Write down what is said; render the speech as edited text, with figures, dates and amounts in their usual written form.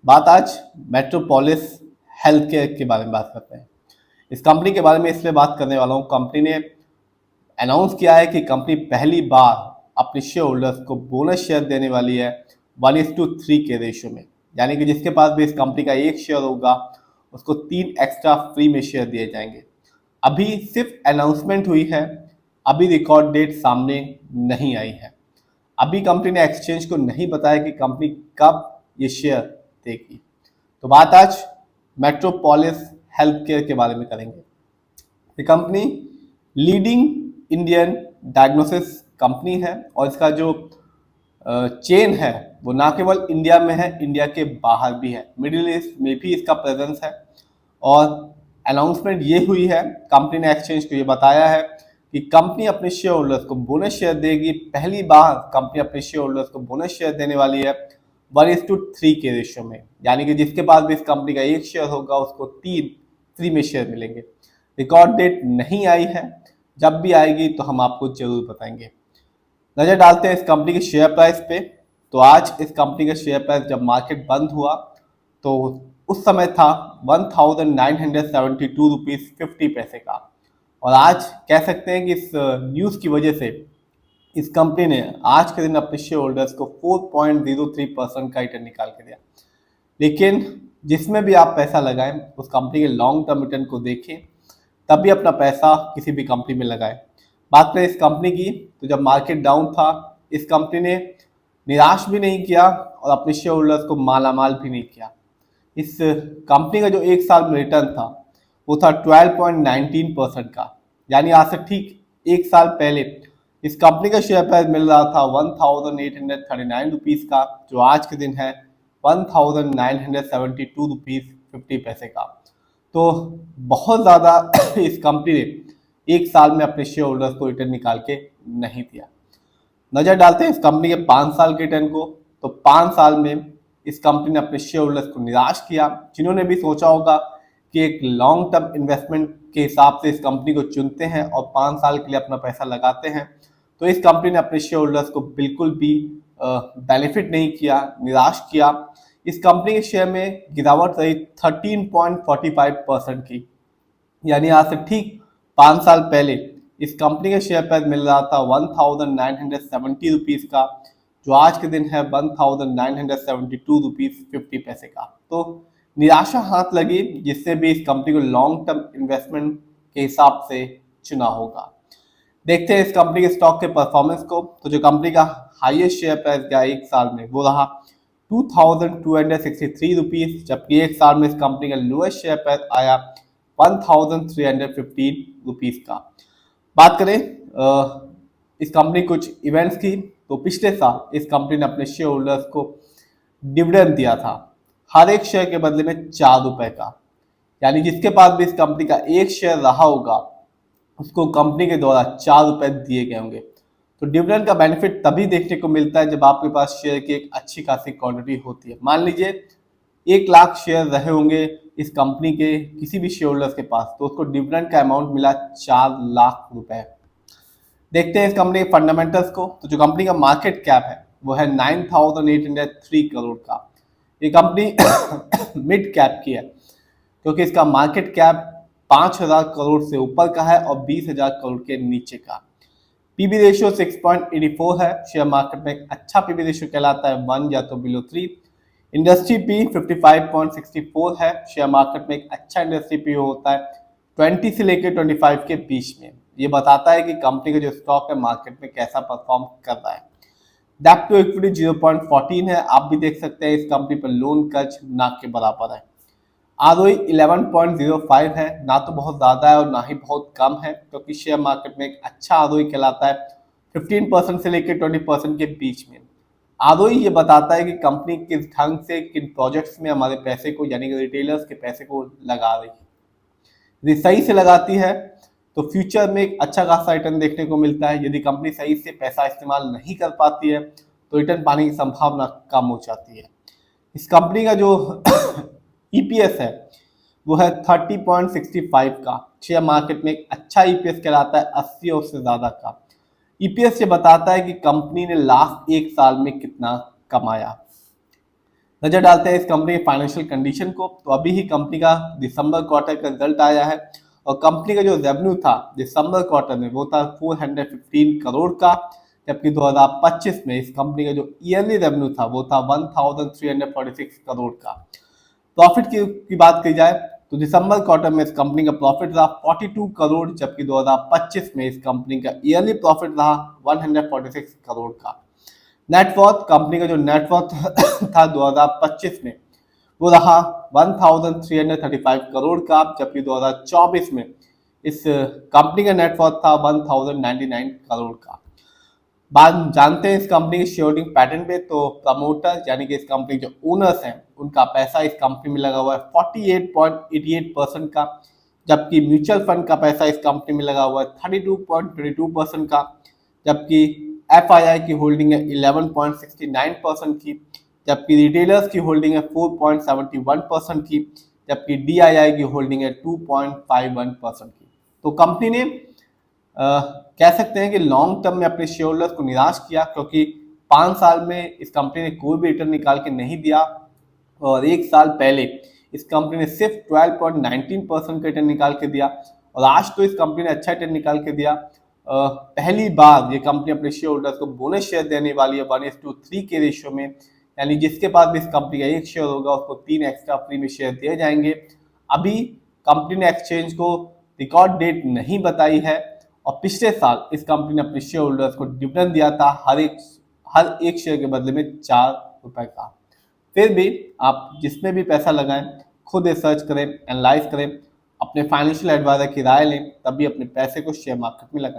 बात आज metropolis health care के बारे में बात करते हैं। इस कंपनी के बारे में इसलिए बात करने वाला हूँ, कंपनी ने अनाउंस किया है कि कंपनी पहली बार अपने शेयर होल्डर्स को बोनस शेयर देने वाली है 1:3 के रेशियो में। यानी कि जिसके पास भी इस कंपनी का एक शेयर होगा उसको 3 एक्स्ट्रा फ्री में शेयर दिए जाएंगे। अभी सिर्फ अनाउंसमेंट हुई है, अभी रिकॉर्ड डेट सामने नहीं आई है। अभी कंपनी ने एक्सचेंज को नहीं बताया कि कंपनी कब ये शेयर देगी। तो बात आज मेट्रोपोलिस हेल्थ केयर के बारे में करेंगे। ये company leading Indian diagnosis company है और इसका जो चेन है वो ना केवल इंडिया में है, इंडिया के बाहर भी है, मिडिल ईस्ट में भी इसका प्रेजेंस है। और अनाउंसमेंट ये हुई है, कंपनी ने एक्सचेंज को ये बताया है कि कंपनी अपने शेयर होल्डर्स को बोनस शेयर देगी। पहली बार कंपनी अपने शेयर होल्डर्स को बोनस शेयर देने वाली है 1:3 के रेशियो में। यानी कि जिसके पास भी इस कंपनी का एक शेयर होगा उसको 3 फ्री में शेयर मिलेंगे। रिकॉर्ड डेट नहीं आई है, जब भी आएगी तो हम आपको जरूर बताएंगे। नजर डालते हैं इस कंपनी के शेयर प्राइस पे। तो आज इस कंपनी का शेयर प्राइस जब मार्केट बंद हुआ तो उस समय था 1972 रुपीज़ 50 पैसे का। और आज कह सकते हैं कि इस न्यूज़ की वजह से इस कंपनी ने आज के दिन अपने शेयर होल्डर्स को 4.03% का रिटर्न निकाल के दिया। लेकिन जिसमें भी आप पैसा लगाएं उस कंपनी के लॉन्ग टर्म रिटर्न को देखें, तभी अपना पैसा किसी भी कंपनी में लगाएं। बात करें इस कंपनी की, तो जब मार्केट डाउन था इस कंपनी ने निराश भी नहीं किया और अपने शेयर होल्डर्स को मालामाल भी नहीं किया। इस कंपनी का जो एक साल में रिटर्न था वो था 12.19% का। यानी आज से ठीक एक साल पहले इस कंपनी का शेयर प्राइस मिल रहा था 1839 रुपीज़ का, जो आज के दिन है 1972 रुपीज़ 50 पैसे का। तो बहुत ज़्यादा इस कंपनी ने एक साल में अपने शेयर होल्डर्स को रिटर्न निकाल के नहीं दिया। नज़र डालते हैं इस कंपनी के 5 साल के रिटर्न को। तो 5 साल में इस कंपनी ने अपने शेयर होल्डर्स को निराश किया। जिन्होंने भी सोचा होगा कि एक लॉन्ग टर्म इन्वेस्टमेंट के हिसाब से इस कंपनी को चुनते हैं और 5 साल के लिए अपना पैसा लगाते हैं, तो इस कंपनी ने अपने शेयर होल्डर्स को बिल्कुल भी बेनिफिट नहीं किया, निराश किया। इस कंपनी के शेयर में गिरावट रही 13.45% की। यानी आज से ठीक 5 साल पहले इस कंपनी का शेयर प्राइस मिल रहा था 1970 रुपीज़ का, जो आज के दिन है 1972 रुपीज़ 50 पैसे का। तो निराशा हाथ लगी, जिससे भी इस कंपनी को लॉन्ग टर्म इन्वेस्टमेंट के हिसाब से चुना होगा। देखते हैं इस कंपनी के स्टॉक के परफॉर्मेंस को। तो जो कंपनी का हाईएस्ट शेयर प्राइस गया एक साल में वो रहा 2263 रुपीज़, जबकि एक साल में इस कंपनी का लोएस्ट शेयर प्राइस आया 1315 रुपीज़ का। बात करें इस कंपनी कुछ इवेंट्स की, तो पिछले साल इस कंपनी ने अपने शेयर होल्डर्स को डिविडेंड दिया था, हर एक शेयर के बदले में 4 रुपए का। यानी जिसके पास भी इस कंपनी का एक शेयर रहा होगा उसको कंपनी के द्वारा 4 रुपए दिए गए होंगे। तो डिविडेंड का बेनिफिट तभी देखने को मिलता है जब आपके पास शेयर की एक अच्छी खासी क्वांटिटी होती है। मान लीजिए 1 लाख शेयर रहे होंगे इस कंपनी के किसी भी शेयर होल्डर्स के पास, तो उसको डिविडेंड का अमाउंट मिला 4 लाख रुपए। देखते हैं इस कंपनी के फंडामेंटल्स को। तो जो कंपनी का मार्केट कैप है वो है 9803 करोड़ का। ये कंपनी मिड कैप की है क्योंकि इसका मार्केट कैप 5000 करोड़ से ऊपर का है और 20,000 करोड़ के नीचे का। पीबी रेशियो 6.84 है। शेयर मार्केट में एक अच्छा पीबी रेशियो कहलाता है 1 या तो बिलो 3। इंडस्ट्री पी 55.64 है। शेयर मार्केट में एक अच्छा इंडस्ट्री पी होता है 20 से लेकर 25 के बीच में। ये बताता है कि कंपनी का जो स्टॉक है मार्केट में कैसा परफॉर्म कर रहा है। डेप्ट टू इक्विटी 0.14 है। आप भी देख सकते हैं इस कंपनी पर लोन कर्ज ना के बराबर है। आरओई 11.05 है, ना तो बहुत ज़्यादा है और ना ही बहुत कम है, क्योंकि शेयर मार्केट में एक अच्छा आरओई कहलाता है 15% से लेकर 20% के बीच में। आरओई ये बताता है कि कंपनी किस ढंग से किन प्रोजेक्ट्स में हमारे पैसे को, यानी कि रिटेलर्स के पैसे को लगा रही है। यदि सही से लगाती है तो फ्यूचर में एक अच्छा खासा रिटर्न देखने को मिलता है। यदि कंपनी सही से पैसा इस्तेमाल नहीं कर पाती है तो रिटर्न पाने की संभावना कम हो जाती है। इस कंपनी का जो ईपीएस है वो है 30.65 का। शेयर मार्केट में एक अच्छा ईपीएस कहलाता है 80 और उससे ज़्यादा का। ईपीएस ये बताता है कि कंपनी ने लास्ट एक साल में कितना कमाया। नजर डालते हैं इस कंपनी के फाइनेंशियल कंडीशन को। तो अभी ही कंपनी का दिसंबर क्वार्टर का रिजल्ट आया है और कंपनी का जो रेवेन्यू था दिसंबर क्वार्टर में वो था 415 करोड़ का, जबकि 2025 में इस कंपनी का जो ईयरली रेवेन्यू था वो था 1346 करोड़ का। प्रॉफिट की बात की जाए तो दिसंबर क्वार्टर में इस कंपनी का प्रॉफिट रहा 42 करोड़, जबकि 2025 में इस कंपनी का ईयरली प्रॉफिट रहा 146 करोड़ का। नेटवर्थ कंपनी का जो नेटवर्थ था 2025 में वो रहा 1335 करोड़ का, जबकि 2024 में इस कंपनी का नेटवर्थ था 1099 करोड़ का। बात जानते हैं इस कंपनी के शेयर होल्डिंग पैटर्न पे। तो प्रमोटर यानी कि इस कंपनी के जो ओनर्स हैं उनका पैसा इस कंपनी में लगा हुआ है 48.88% का, जबकि म्यूचुअल फंड का पैसा इस कंपनी में लगा हुआ है 32.22% का, जबकि एफआईआई की होल्डिंग है 11.69% की, जबकि रिटेलर्स की होल्डिंग है 4.71% की, जबकि डीआईआई की होल्डिंग है 2.51% की। तो कंपनी ने कह सकते हैं कि लॉन्ग टर्म में अपने शेयर होल्डर्स को निराश किया, क्योंकि 5 साल में इस कंपनी ने कोई भी रिटर्न निकाल के नहीं दिया और 1 साल पहले इस कंपनी ने सिर्फ 12.19% का रिटर्न निकाल के दिया और आज तो इस कंपनी ने अच्छा रिटर्न निकाल के दिया। पहली बार ये कंपनी अपने शेयर होल्डर्स को बोनस शेयर देने वाली है 1:3 के रेशियो में, यानी जिसके पास भी इस कंपनी का एक शेयर होगा उसको 3 एक्स्ट्रा फ्री में शेयर दिए जाएंगे। अभी कंपनी ने एक्सचेंज को रिकॉर्ड डेट नहीं बताई है और पिछले साल इस कंपनी ने अपने शेयर होल्डर्स को डिविडेंड दिया था हर एक शेयर के बदले में 4 रुपए का। फिर भी आप जिसमें भी पैसा लगाएं खुद रिसर्च करें, एनालाइज करें, अपने फाइनेंशियल एडवाइजर की राय लें, तभी अपने पैसे को शेयर मार्केट में लगाएं।